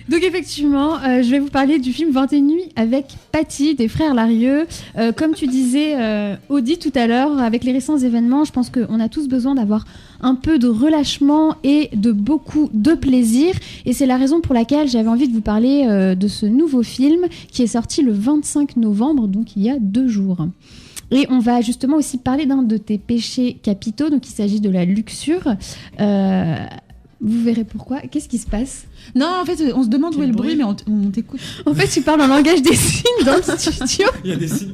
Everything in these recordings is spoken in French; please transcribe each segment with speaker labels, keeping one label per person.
Speaker 1: Donc effectivement, je vais vous parler du film 21 nuits avec Patty des frères Larieux. Comme tu disais, Audi, tout à l'heure, avec les récents événements, je pense qu'on a tous besoin d'avoir un peu de relâchement et de beaucoup de plaisir. Et c'est la raison pour laquelle j'avais envie de vous parler de ce nouveau film qui est sorti le 25 novembre, donc il y a 2 jours. Et on va justement aussi parler d'un de tes péchés capitaux, donc il s'agit de la luxure. Vous verrez pourquoi. Qu'est-ce qui se passe ?
Speaker 2: Non, en fait, on se demande où est le bruit, mais on t'écoute.
Speaker 1: En fait, tu parles en langage des signes dans le studio.
Speaker 3: Il y a des signes.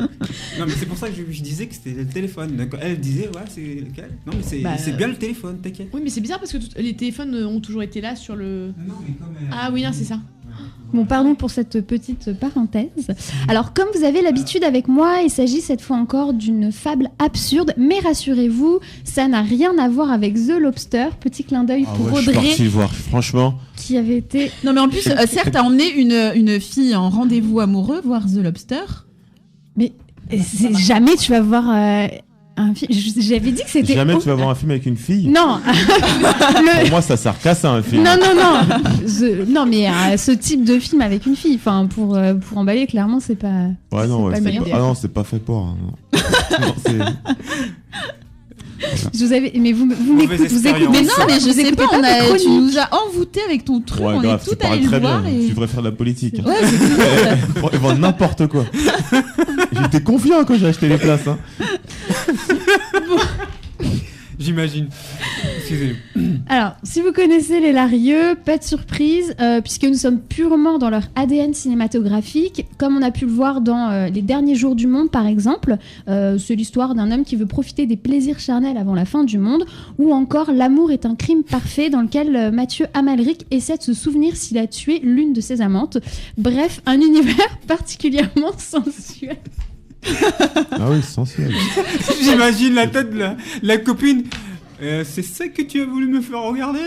Speaker 3: Non, mais c'est pour ça que je disais que c'était le téléphone. Donc, elle disait, ouais, c'est lequel ? Non, mais c'est bien le téléphone, t'inquiète.
Speaker 4: Oui, mais c'est bizarre parce que les téléphones ont toujours été là sur le...
Speaker 3: Non, mais comme elle...
Speaker 4: Ah oui, non, c'est ça.
Speaker 1: Bon, pardon pour cette petite parenthèse. Alors, comme vous avez l'habitude avec moi, il s'agit cette fois encore d'une fable absurde, mais rassurez-vous, ça n'a rien à voir avec The Lobster. Petit clin d'œil pour Audrey.
Speaker 5: Je suis parti le voir, franchement.
Speaker 1: Qui avait été...
Speaker 2: Non, mais en plus, certes, t'as emmené une fille en rendez-vous amoureux voir The Lobster.
Speaker 1: Mais jamais tu vas voir... un film. J'avais dit que c'était...
Speaker 5: Jamais tu vas voir un film avec une fille ?
Speaker 1: Non.
Speaker 5: Pour moi, ça sert qu'à ça, un film.
Speaker 1: Non. Non, mais ce type de film avec une fille, enfin, pour emballer, clairement, c'est pas...
Speaker 5: Ouais, non,
Speaker 1: c'est pas
Speaker 5: c'est
Speaker 1: le
Speaker 5: pas...
Speaker 1: meilleur.
Speaker 5: Ah non, c'est pas fait pour. Hein, non. Non, c'est...
Speaker 1: Je vous avais... Mais vous m'écoutez, vous écoutez.
Speaker 2: Mais non, mais je sais pas,
Speaker 1: mes
Speaker 2: tu nous as envoûté avec ton truc,
Speaker 5: ouais,
Speaker 2: on
Speaker 5: grave,
Speaker 2: est tout
Speaker 5: tu parles
Speaker 2: allés
Speaker 5: très
Speaker 2: le voir.
Speaker 5: bien.
Speaker 2: Et...
Speaker 5: Tu devrais faire de la politique.
Speaker 2: Ouais, c'est clair.
Speaker 5: Ils vendent n'importe quoi. J'étais confiant quand j'ai acheté les places. Hein.
Speaker 3: J'imagine. Excusez-moi.
Speaker 1: Alors, si vous connaissez les Larieux, pas de surprise, puisque nous sommes purement dans leur ADN cinématographique. Comme on a pu le voir dans Les Derniers Jours du Monde, par exemple. C'est l'histoire d'un homme qui veut profiter des plaisirs charnels avant la fin du monde. Ou encore L'amour est un crime parfait, dans lequel Mathieu Amalric essaie de se souvenir s'il a tué l'une de ses amantes. Bref, un univers particulièrement sensuel.
Speaker 5: Ah oui, c'est sensuel.
Speaker 3: J'imagine la tête de la copine. C'est ça que tu as voulu me faire regarder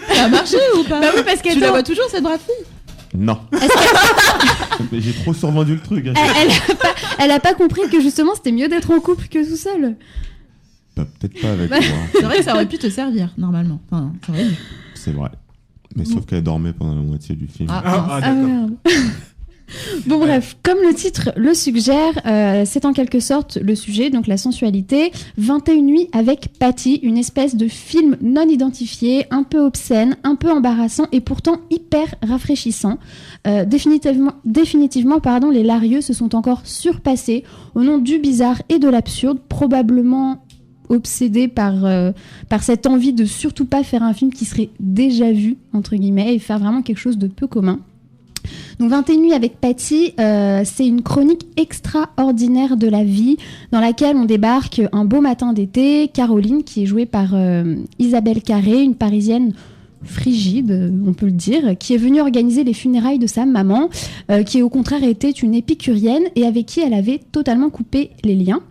Speaker 2: Ça a marché ou pas?
Speaker 1: Bah oui, parce que
Speaker 2: tu la vois toujours, cette brave fille?
Speaker 5: Non. Mais j'ai trop survendu le truc. Hein.
Speaker 1: Elle a pas compris que justement c'était mieux d'être en couple que tout seul.
Speaker 5: Bah, peut-être pas avec moi.
Speaker 2: C'est vrai que ça aurait pu te servir, normalement. Enfin, ça aurait dû.
Speaker 5: C'est vrai. Mais sauf qu'elle dormait pendant la moitié du film.
Speaker 3: d'accord.
Speaker 1: Merde. Bon bref, comme le titre le suggère, c'est en quelque sorte le sujet, donc la sensualité. 21 nuits avec Patty, une espèce de film non identifié, un peu obscène, un peu embarrassant et pourtant hyper rafraîchissant. Définitivement, les Larieux se sont encore surpassés au nom du bizarre et de l'absurde, probablement obsédés par cette envie de surtout pas faire un film qui serait déjà vu, entre guillemets, et faire vraiment quelque chose de peu commun. Donc 21 nuits avec Patty, c'est une chronique extraordinaire de la vie dans laquelle on débarque un beau matin d'été. Caroline, qui est jouée par Isabelle Carré, une Parisienne frigide, on peut le dire, qui est venue organiser les funérailles de sa maman, qui au contraire était une épicurienne et avec qui elle avait totalement coupé les liens.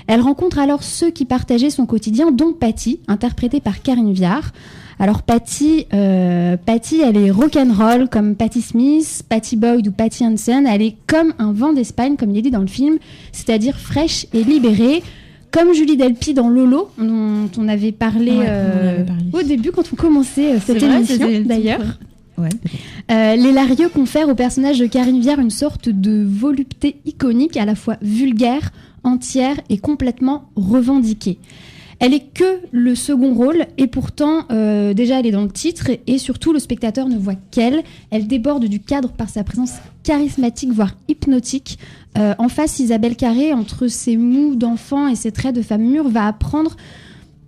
Speaker 1: Elle rencontre alors ceux qui partageaient son quotidien, dont Patty, interprétée par Karine Viard. Alors Patty, elle est rock'n'roll comme Patti Smith, Patty Boyd ou Patty Hansen. Elle est comme un vent d'Espagne, comme il est dit dans le film, c'est-à-dire fraîche et libérée, comme Julie Delpy dans Lolo, dont on avait parlé, au début quand on commençait cette émission d'ailleurs.
Speaker 2: Ouais.
Speaker 1: Les Larieux confèrent au personnage de Karine Viard une sorte de volupté iconique, à la fois vulgaire, entière et complètement revendiquée. Elle est que le second rôle et pourtant, déjà elle est dans le titre et surtout le spectateur ne voit qu'elle. Elle déborde du cadre par sa présence charismatique, voire hypnotique. En face, Isabelle Carré, entre ses mots d'enfant et ses traits de femme mûre, va apprendre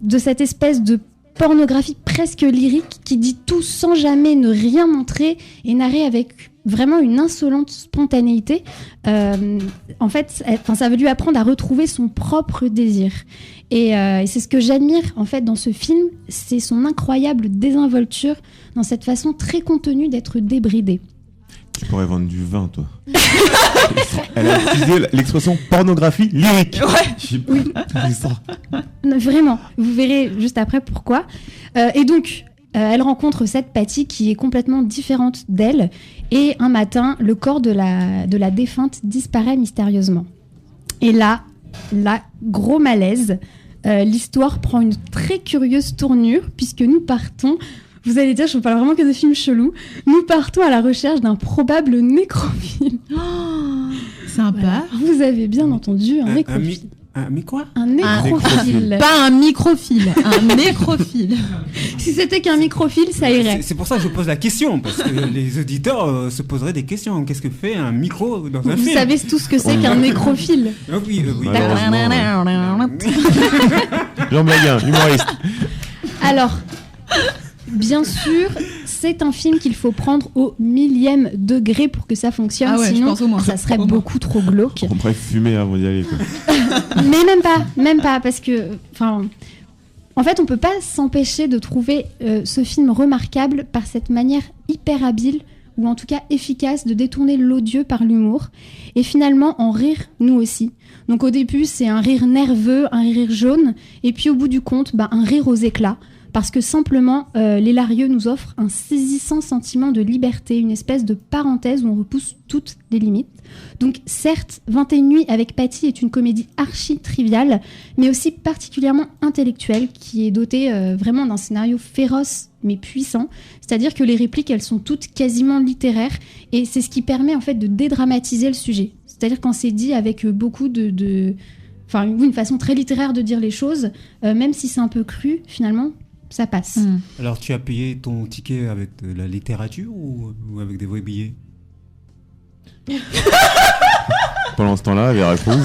Speaker 1: de cette espèce de pornographie presque lyrique qui dit tout sans jamais ne rien montrer et narrer avec vraiment une insolente spontanéité. En fait, ça veut lui apprendre à retrouver son propre désir. Et c'est ce que j'admire en fait dans ce film, c'est son incroyable désinvolture dans cette façon très contenue d'être débridée.
Speaker 5: Tu pourrais vendre du vin, toi. Elle a utilisé l'expression pornographie lyrique.
Speaker 2: Ouais.
Speaker 1: Oui. Non, vraiment, vous verrez juste après pourquoi. Et donc, elle rencontre cette Patty qui est complètement différente d'elle. Et un matin, le corps de la défunte disparaît mystérieusement. Et là, gros malaise. l'histoire prend une très curieuse tournure puisque nous partons, vous allez dire je parle vraiment que de films chelous, nous partons à la recherche d'un probable nécrophile.
Speaker 2: Sympa.
Speaker 1: Voilà. Vous avez bien entendu, un nécrophile.
Speaker 3: Mais quoi?
Speaker 1: Un nécrophile.
Speaker 2: Pas un microphile, un nécrophile.
Speaker 1: Si c'était qu'un microphile, ça irait.
Speaker 3: C'est pour ça que je pose la question, parce que les auditeurs se poseraient des questions. Qu'est-ce que fait un micro dans un film?
Speaker 1: Vous savez tout ce que c'est qu'un nécrophile.
Speaker 3: Ah oui, oui.
Speaker 5: Jean Blaguin, humoriste.
Speaker 1: Alors, bien sûr, c'est un film qu'il faut prendre au 1000e degré pour que ça fonctionne.
Speaker 2: Ah ouais, je
Speaker 1: sinon,
Speaker 2: pense au moins.
Speaker 1: ça serait
Speaker 2: Au moins.
Speaker 1: beaucoup trop glauque.
Speaker 5: On pourrait fumer avant d'y aller, quoi.
Speaker 1: Mais même pas, parce que, enfin, en fait, on peut pas s'empêcher de trouver ce film remarquable par cette manière hyper habile, ou en tout cas efficace, de détourner l'odieux par l'humour, et finalement en rire nous aussi. Donc au début, c'est un rire nerveux, un rire jaune, et puis au bout du compte, un rire aux éclats. Parce que simplement, l'Hilarieux nous offre un saisissant sentiment de liberté, une espèce de parenthèse où on repousse toutes les limites. Donc certes, 21 nuits avec Patty est une comédie archi-triviale, mais aussi particulièrement intellectuelle, qui est dotée vraiment d'un scénario féroce mais puissant. C'est-à-dire que les répliques, elles sont toutes quasiment littéraires, et c'est ce qui permet en fait de dédramatiser le sujet. C'est-à-dire quand c'est dit avec beaucoup Enfin, une façon très littéraire de dire les choses, même si c'est un peu cru, finalement, ça passe.
Speaker 3: Alors, tu as payé ton ticket avec de la littérature ou avec des vrais billets?
Speaker 5: Pendant ce temps-là, vers Rouge.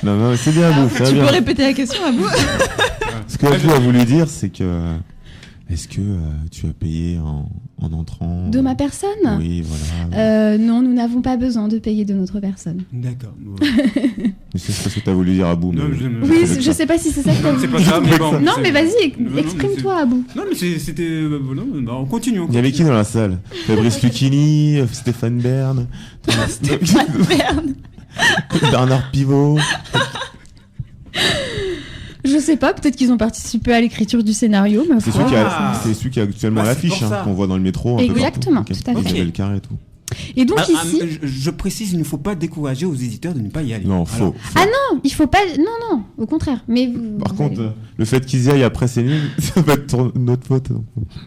Speaker 5: Non, c'est bien, Abou.
Speaker 2: Tu peux répéter la question, Abou?
Speaker 5: Ce que Abou a voulu dire, c'est que... Est-ce que tu as payé en entrant?
Speaker 1: De ma personne?
Speaker 5: Oui, voilà.
Speaker 1: Non, nous n'avons pas besoin de payer de notre personne.
Speaker 3: D'accord.
Speaker 5: Mais c'est ce que tu as voulu dire, Abou.
Speaker 1: Oui, je sais pas si c'est ça que
Speaker 3: C'est pas ça, mais bon.
Speaker 1: Non, mais vas-y,
Speaker 3: Non,
Speaker 1: exprime-toi, Abou.
Speaker 3: Non, mais c'était... on continue.
Speaker 5: Il y avait qui dans la salle? Fabrice Lucchini, Stéphane Bern, Bernard Pivot.
Speaker 1: Je sais pas, peut-être qu'ils ont participé à l'écriture du scénario. Mais
Speaker 5: C'est celui qui est actuellement à l'affiche, qu'on voit dans le métro.
Speaker 1: Exactement, tout à fait.
Speaker 5: Le carré et tout.
Speaker 1: Et donc ici...
Speaker 3: je précise, il ne faut pas décourager aux éditeurs de ne pas y aller.
Speaker 5: Non, faux.
Speaker 1: Ah non, il faut pas... Non, au contraire. Mais
Speaker 5: Par contre, le fait qu'ils y aillent après, c'est nul. Ça va être notre faute.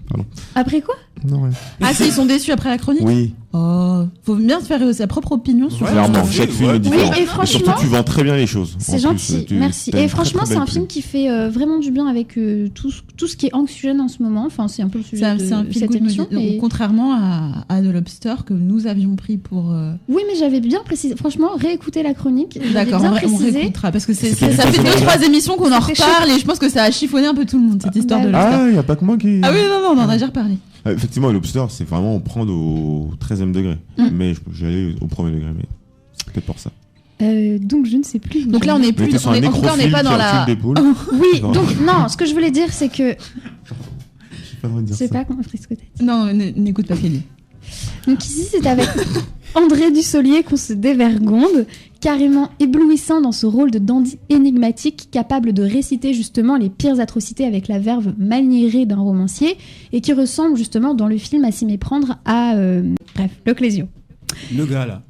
Speaker 5: Pardon.
Speaker 1: Après quoi?
Speaker 5: Non, ouais.
Speaker 2: Ah si, ils sont déçus après la chronique?
Speaker 5: Oui.
Speaker 2: Oh, faut bien se faire sa propre opinion sur
Speaker 5: Clairement, chaque film est différent.
Speaker 1: Oui, et franchement,
Speaker 5: surtout, tu vends très bien les choses.
Speaker 1: C'est gentil, merci. Et franchement, c'est un film qui fait vraiment du bien avec tout ce qui est anxiogène en ce moment. Enfin, c'est un peu le sujet de cette émission.
Speaker 2: Et... Contrairement à The Lobster que nous avions pris pour...
Speaker 1: Oui, mais j'avais bien précisé. Franchement, réécoutez la chronique.
Speaker 2: D'accord, on réécoutera. Parce que ça fait 2-3 émissions qu'on en reparle et je pense que ça a chiffonné un peu tout le monde, cette histoire de Lobster.
Speaker 5: Ah, il n'y a pas que moi qui...
Speaker 2: Ah oui, non, on en a déjà reparlé.
Speaker 5: Effectivement, Lobster, c'est vraiment prendre au 13e degré. Mais j'allais au 1er degré, mais c'est peut-être pour ça.
Speaker 1: Donc je ne sais plus.
Speaker 2: Donc là, on n'est plus. En tout cas, on n'est pas dans la.
Speaker 1: Oui, donc non, ce que je voulais dire, c'est que.
Speaker 5: Je
Speaker 1: sais pas comment friscoter.
Speaker 2: Non, n'écoute pas Kelly.
Speaker 1: Donc ici, c'est avec André Dussolier qu'on se dévergonde, carrément éblouissant dans ce rôle de dandy énigmatique, capable de réciter justement les pires atrocités avec la verve maniérée d'un romancier, et qui ressemble justement dans le film à s'y méprendre à... bref, le Clésio.
Speaker 3: Le gars, là.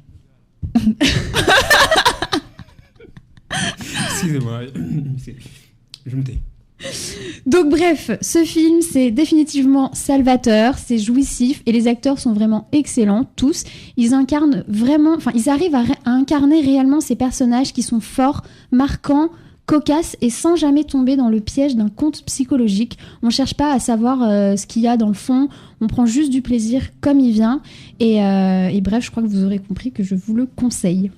Speaker 3: Excusez-moi, je me tais.
Speaker 1: Donc bref, ce film, c'est définitivement salvateur, c'est jouissif, et les acteurs sont vraiment excellents, tous. Ils incarnent vraiment... Enfin, ils arrivent à incarner réellement ces personnages qui sont forts, marquants, cocasses, et sans jamais tomber dans le piège d'un conte psychologique. On cherche pas à savoir ce qu'il y a dans le fond, on prend juste du plaisir comme il vient. Et bref, je crois que vous aurez compris que je vous le conseille.